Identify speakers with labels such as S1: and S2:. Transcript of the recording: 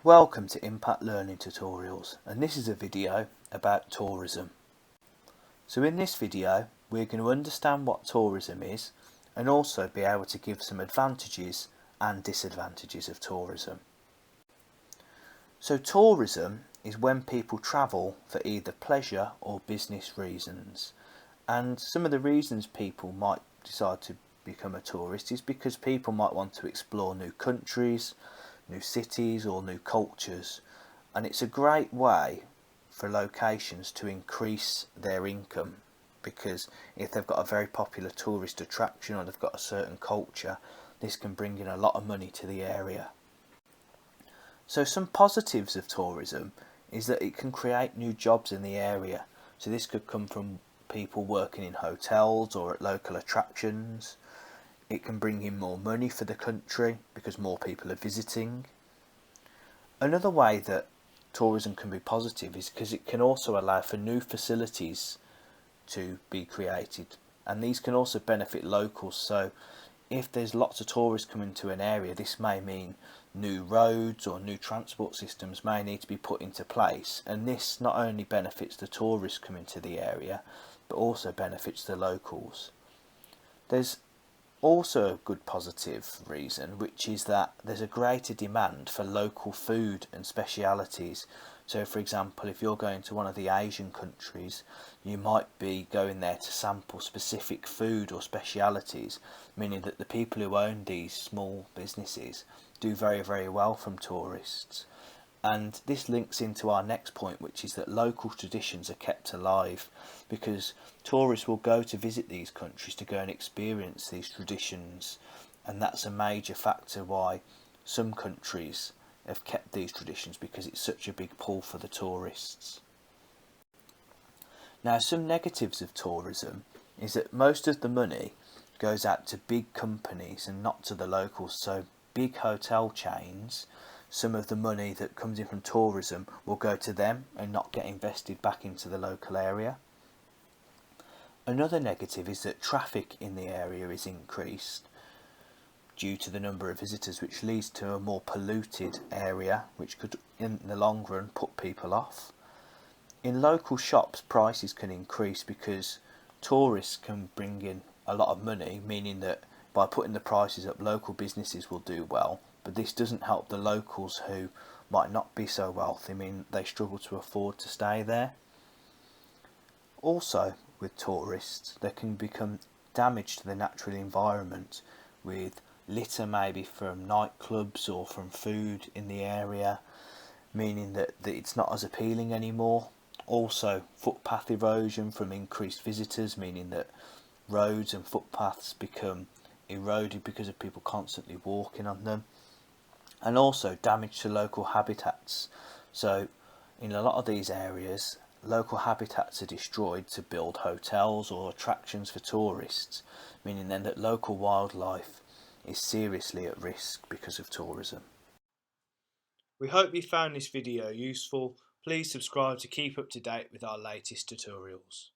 S1: Welcome to Impact Learning Tutorials, and this is a video about tourism. So in this video we're going to understand what tourism is and also be able to give some advantages and disadvantages of tourism. So tourism is when people travel for either pleasure or business reasons, and some of the reasons people might decide to become a tourist is because people might want to explore new countries, new cities or new cultures, and it's a great way for locations to increase their income, because if they've got a very popular tourist attraction or they've got a certain culture, this can bring in a lot of money to the area. So some positives of tourism is that it can create new jobs in the area. So this could come from people working in hotels or at local attractions. It can bring in more money for the country because more people are visiting. Another way that tourism can be positive is because it can also allow for new facilities to be created, and these can also benefit locals. So if there's lots of tourists coming to an area, this may mean new roads or new transport systems may need to be put into place, and this not only benefits the tourists coming to the area but also benefits the locals. There's also a good positive reason, which is that there's a greater demand for local food and specialities. So for example, if you're going to one of the Asian countries, you might be going there to sample specific food or specialities, meaning that the people who own these small businesses do very, very well from tourists. And this links into our next point, which is that local traditions are kept alive, because tourists will go to visit these countries to go and experience these traditions, and that's a major factor why some countries have kept these traditions, because it's such a big pull for the tourists. Now, some negatives of tourism is that most of the money goes out to big companies and not to the locals. So big hotel chains, some of the money that comes in from tourism will go to them and not get invested back into the local area. Another negative is that traffic in the area is increased due to the number of visitors, which leads to a more polluted area, which could in the long run put people off. In local shops, prices can increase because tourists can bring in a lot of money, meaning that by putting the prices up, local businesses will do well, but this doesn't help the locals who might not be so wealthy. I mean, they struggle to afford to stay there. Also, with tourists, there can become damage to the natural environment, with litter maybe from nightclubs or from food in the area, meaning that it's not as appealing anymore. Also, footpath erosion from increased visitors, meaning that roads and footpaths become eroded because of people constantly walking on them. And also damage to local habitats. So in a lot of these areas, local habitats are destroyed to build hotels or attractions for tourists, meaning then that local wildlife is seriously at risk because of tourism.
S2: We hope you found this video useful. Please subscribe to keep up to date with our latest tutorials.